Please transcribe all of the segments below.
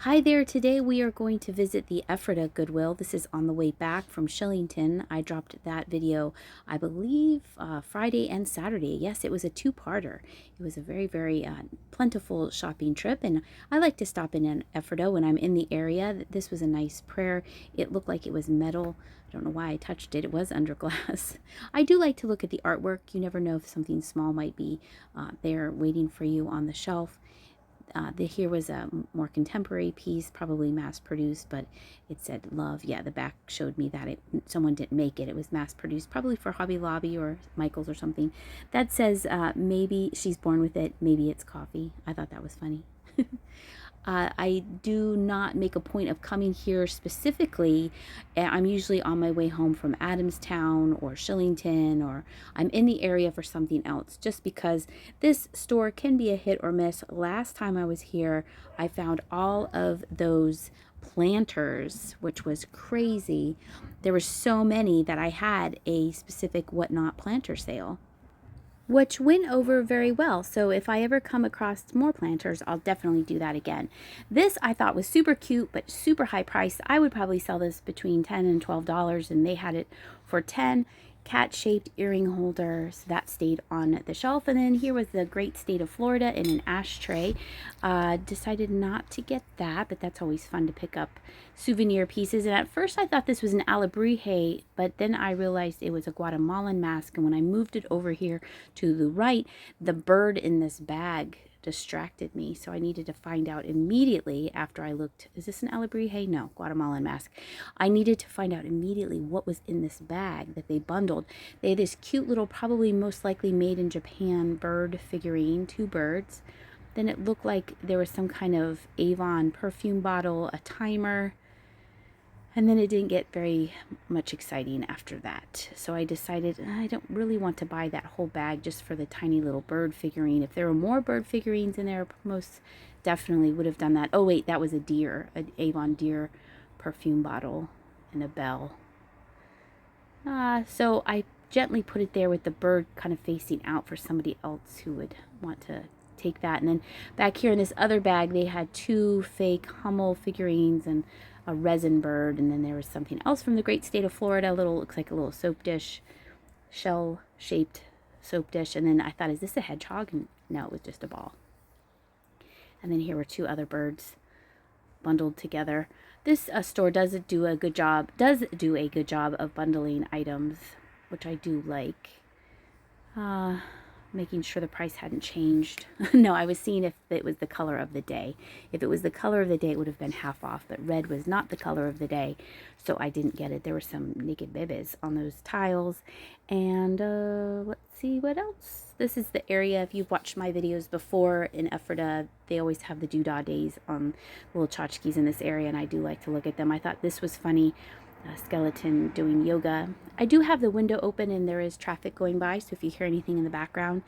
Hi there, today we are going to visit the Ephrata Goodwill. This is on the way back from Shillington. I dropped that video, I believe, Friday and Saturday. Yes, it was a two-parter. It was a very plentiful shopping trip, and I like to stop in Ephrata when I'm in the area. This was a nice prayer. It looked like it was metal. I don't know why I touched it. It was under glass. I do like to look at the artwork. You never know if something small might be there waiting for you on the shelf. Here was a more contemporary piece, probably mass-produced, but it said love. Yeah, the back showed me that someone didn't make it. It was mass-produced, probably for Hobby Lobby or Michael's or something. That says maybe she's born with it, maybe it's coffee. I thought that was funny. I do not make a point of coming here specifically. I'm usually on my way home from Adamstown or Shillington, or I'm in the area for something else, just because this store can be a hit or miss. Last time I was here, I found all of those planters, which was crazy. There were so many that I had a specific whatnot planter sale, which went over very well. So if I ever come across more planters, I'll definitely do that again. This I thought was super cute, but super high priced. I would probably sell this between $10 and $12, and they had it for 10. Cat-shaped earring holder, so that stayed on the shelf. And then here was the great state of Florida in an ashtray. Decided not to get that, but that's always fun to pick up souvenir pieces. And at first I thought this was an alebrije, but then I realized it was a Guatemalan mask. And when I moved it over here to the right, the bird in this bag distracted me, so I needed to find out immediately after I looked. Is this an alebrije? No, Guatemalan mask. I needed to find out immediately what was in this bag that they bundled. They had this cute little, probably most likely made in Japan bird figurine, two birds. Then it looked like there was some kind of Avon perfume bottle, a timer, and then it didn't get very much exciting after that. So I decided I don't really want to buy that whole bag just for the tiny little bird figurine. If there were more bird figurines in there, most definitely would have done that. Oh wait, that was a deer, an Avon deer perfume bottle and a bell. So I gently put it there with the bird kind of facing out for somebody else who would want to take that. And then back here in this other bag, they had two fake Hummel figurines and a resin bird, and then there was something else from the great state of Florida, looks like a little soap dish, shell-shaped soap dish. And then I thought, is this a hedgehog? And no, it was just a ball. And then here were two other birds bundled together. This store does do a good job of bundling items, which I do like. Making sure the price hadn't changed. No, I was seeing if it was the color of the day. If it was the color of the day, it would have been half off, but red was not the color of the day, so I didn't get it. There were some naked bebes on those tiles. And let's see what else. This is the area, if you've watched my videos before in Ephrata, they always have the doodah days on little tchotchkes in this area, and I do like to look at them. I thought this was funny. A skeleton doing yoga. I do have the window open and there is traffic going by, so if you hear anything in the background,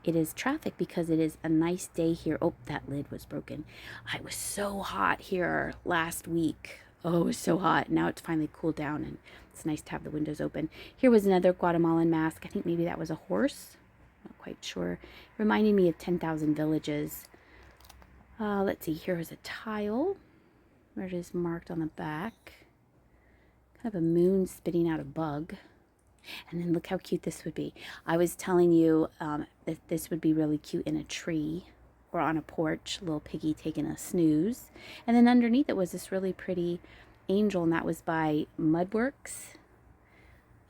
it is traffic because it is a nice day here. Oh, that lid was broken. I was so hot here last week. Oh, it was so hot. Now it's finally cooled down and it's nice to have the windows open. Here was another Guatemalan mask. I think maybe that was a horse. Not quite sure. Reminding me of 10,000 Villages. Let's see. Here is a tile where it is marked on the back. Kind of a moon spitting out a bug. And then look how cute this would be. I was telling you that this would be really cute in a tree or on a porch, little piggy taking a snooze. And then underneath it was this really pretty angel, and that was by Mudworks.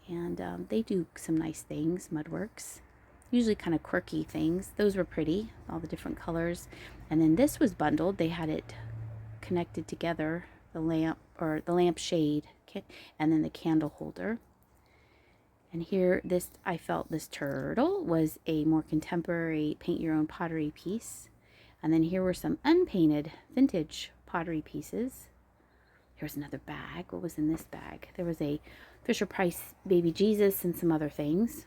And they do some nice things, Mudworks. Usually kind of quirky things. Those were pretty, all the different colors. And then this was bundled. They had it connected together, the lamp shade, and then the candle holder. And here, I felt this turtle was a more contemporary paint your own pottery piece. And then here were some unpainted vintage pottery pieces. Here's another bag. What was in this bag? There was a Fisher-Price baby Jesus and some other things.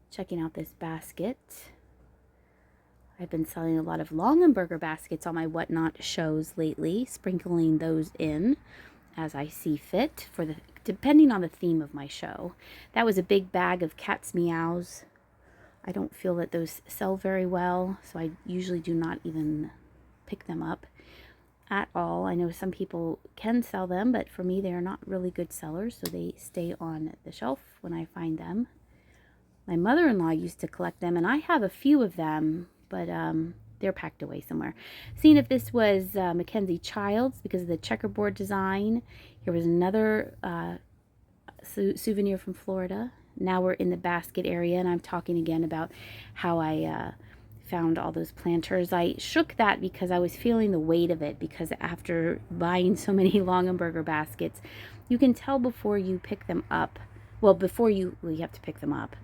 Checking out this basket. I've been selling a lot of Longenberger baskets on my Whatnot shows lately, sprinkling those in as I see fit, depending on the theme of my show. That was a big bag of cat's meows. I don't feel that those sell very well, so I usually do not even pick them up. at all. I know some people can sell them, but for me, they are not really good sellers, so they stay on the shelf when I find them. My mother-in-law used to collect them, and I have a few of them, but they're packed away somewhere. Seeing if this was Mackenzie Childs because of the checkerboard design. Here was another souvenir from Florida. Now we're in the basket area, and I'm talking again about how I found all those planters. I shook that because I was feeling the weight of it, because after buying so many Longenberger baskets, you can tell before you pick them up. Well, you have to pick them up.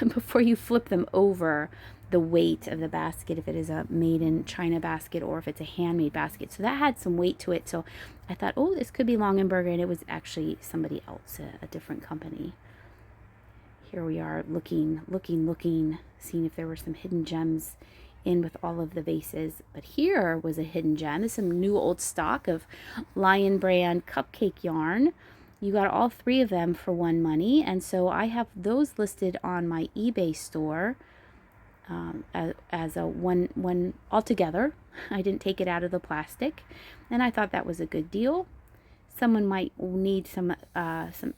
Before you flip them over, the weight of the basket, if it is a made in China basket or if it's a handmade basket. So that had some weight to it. So I thought, oh, this could be Longenberger, and it was actually somebody else, a different company. Here we are looking, seeing if there were some hidden gems in with all of the vases. But here was a hidden gem. This is some new old stock of Lion brand cupcake yarn. You got all three of them for one money, and so I have those listed on my eBay store as a one altogether. I didn't take it out of the plastic, and I thought that was a good deal. Someone might need some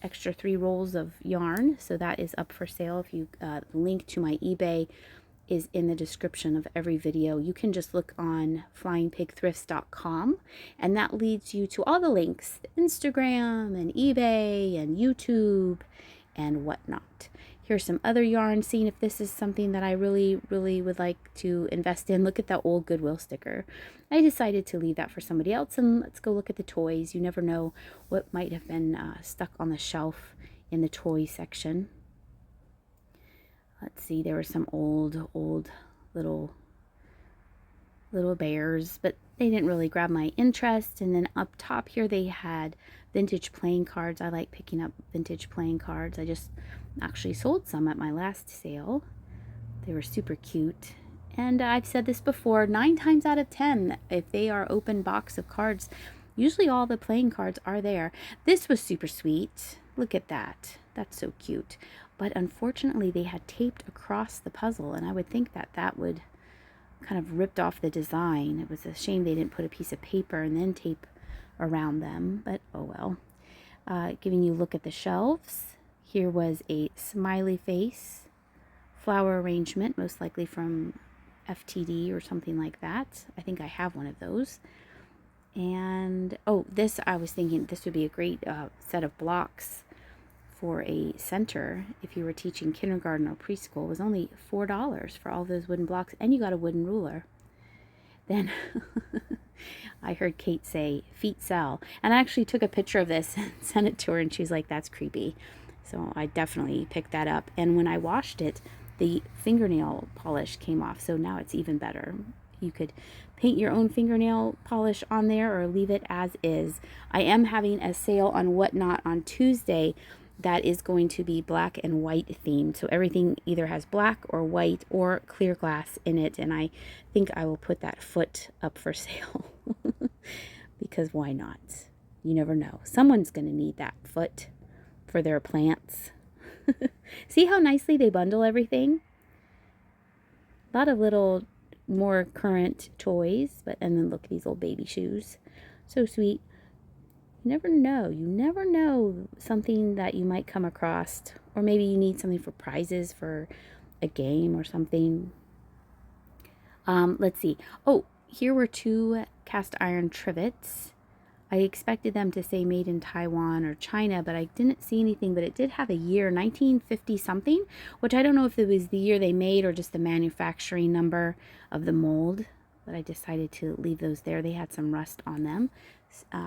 extra 3 rolls of yarn, so that is up for sale. If you link to my eBay is in the description of every video. You can just look on flyingpigthrifts.com, and that leads you to all the links, Instagram and eBay and YouTube and whatnot. Here's some other yarn, seeing if this is something that I really would like to invest in. Look at that old Goodwill sticker. I decided to leave that for somebody else, and let's go look at the toys. You never know what might have been stuck on the shelf in the toy section. Let's see, there were some old little bears, but they didn't really grab my interest. And then up top here they had vintage playing cards. I like picking up vintage playing cards. I just actually sold some at my last sale. They were super cute. And I've said this before, 9 times out of 10, if they are open box of cards, usually all the playing cards are there. This was super sweet. Look at that. That's so cute. But unfortunately, they had taped across the puzzle, and I would think that that would kind of ripped off the design. It was a shame they didn't put a piece of paper and then tape around them, but oh well. Giving you a look at the shelves. Here was a smiley face flower arrangement, most likely from FTD or something like that. I think I have one of those. And oh, this, I was thinking this would be a great set of blocks for a center if you were teaching kindergarten or preschool. It was only $4 for all those wooden blocks, and you got a wooden ruler. Then I heard Kate say, "Feet sell," and I actually took a picture of this and sent it to her, and she's like, "That's creepy." So I definitely picked that up, and when I washed it, the fingernail polish came off, so now it's even better. You could paint your own fingernail polish on there or leave it as is. I am having a sale on Whatnot on Tuesday that is going to be black and white themed. So everything either has black or white or clear glass in it. And I think I will put that foot up for sale because why not? You never know. Someone's going to need that foot for their plants. See how nicely they bundle everything? A lot of little more current toys, and then look at these old baby shoes. So sweet. You never know. You never know something that you might come across, or maybe you need something for prizes for a game or something. Let's see. Oh, here were 2 cast iron trivets. I expected them to say made in Taiwan or China, but I didn't see anything, but it did have a year, 1950 something, which I don't know if it was the year they made or just the manufacturing number of the mold, but I decided to leave those there. They had some rust on them.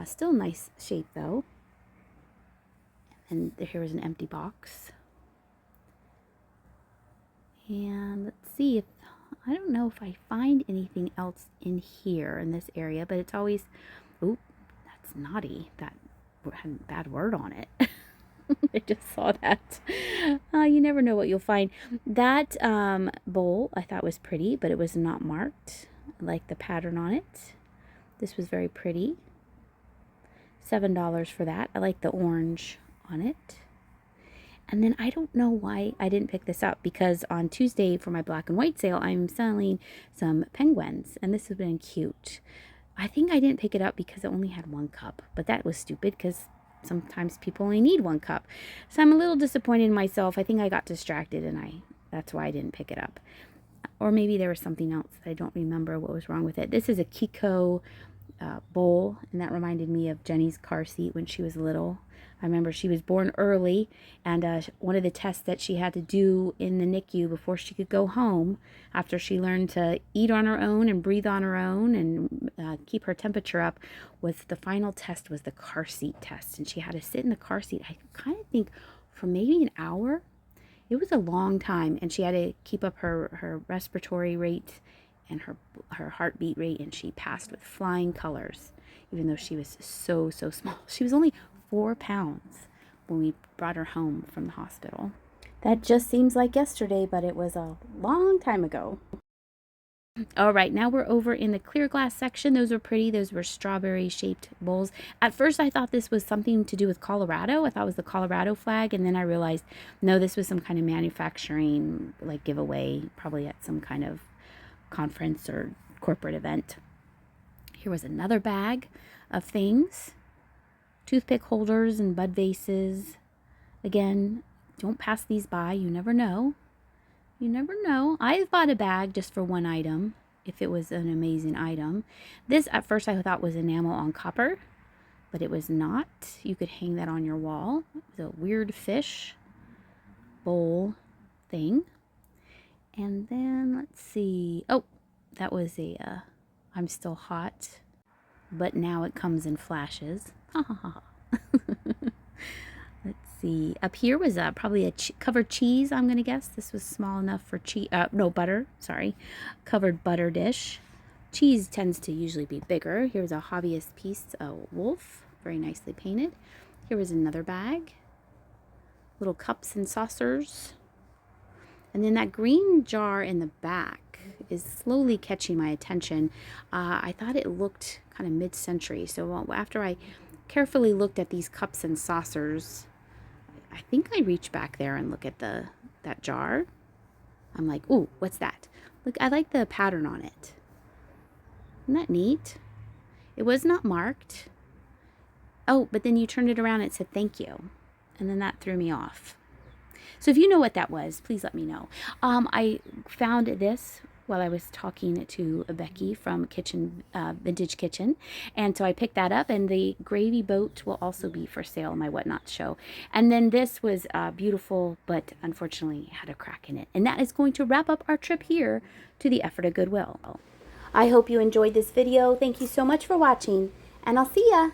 Still nice shape though. And here was an empty box. And let's see if, I don't know if I find anything else in here in this area, but it's always, oop, that's naughty. That had a bad word on it. I just saw that. You never know what you'll find. That bowl I thought was pretty, but it was not marked. I like the pattern on it. This was very pretty. $7 for that. I like the orange on it. And then I don't know why I didn't pick this up, because on Tuesday for my black and white sale, I'm selling some penguins, and this has been cute. I think I didn't pick it up because it only had 1 cup, but that was stupid because sometimes people only need 1 cup. So I'm a little disappointed in myself. I think I got distracted and that's why I didn't pick it up. Or maybe there was something else. I don't remember what was wrong with it. This is a Kiko bowl, and that reminded me of Jenny's car seat when she was little. I remember she was born early, and one of the tests that she had to do in the NICU before she could go home, after she learned to eat on her own and breathe on her own and keep her temperature up, was the final test was the car seat test, and she had to sit in the car seat, I kind of think, for maybe an hour. It was a long time, and she had to keep up her respiratory rate and her heartbeat rate, and she passed with flying colors, even though she was so small. She was only 4 pounds when we brought her home from the hospital. That just seems like yesterday, but it was a long time ago. All right, now we're over in the clear glass section. Those were pretty. Those were strawberry shaped bowls. At first I thought this was something to do with Colorado. I thought it was the Colorado flag, and then I realized, no, this was some kind of manufacturing like giveaway, probably at some kind of conference or corporate event. Here was another bag of things. Toothpick holders and bud vases. Again, don't pass these by. You never know. You never know. I bought a bag just for one item, if it was an amazing item. This, at first, I thought was enamel on copper, but it was not. You could hang that on your wall. It was a weird fish bowl thing. And then, let's see. Oh, that was a I'm Still Hot, but now it comes in flashes. Ha ha ha. Let's see. Up here was probably a covered cheese, I'm going to guess. This was small enough for cheese. No, butter. Sorry. Covered butter dish. Cheese tends to usually be bigger. Here's a hobbyist piece, a wolf. Very nicely painted. Here was another bag. Little cups and saucers. And then that green jar in the back is slowly catching my attention. I thought it looked kind of mid-century. So after I carefully looked at these cups and saucers, I think I reached back there and look at that jar. I'm like, ooh, what's that? Look, I like the pattern on it. Isn't that neat? It was not marked. Oh, but then you turned it around and it said thank you. And then that threw me off. So if you know what that was, please let me know. I found this while I was talking to Becky from Vintage Kitchen. And so I picked that up, and the gravy boat will also be for sale in my Whatnot show. And then this was beautiful, but unfortunately had a crack in it. And that is going to wrap up our trip here to the Ephrata Goodwill. I hope you enjoyed this video. Thank you so much for watching, and I'll see ya.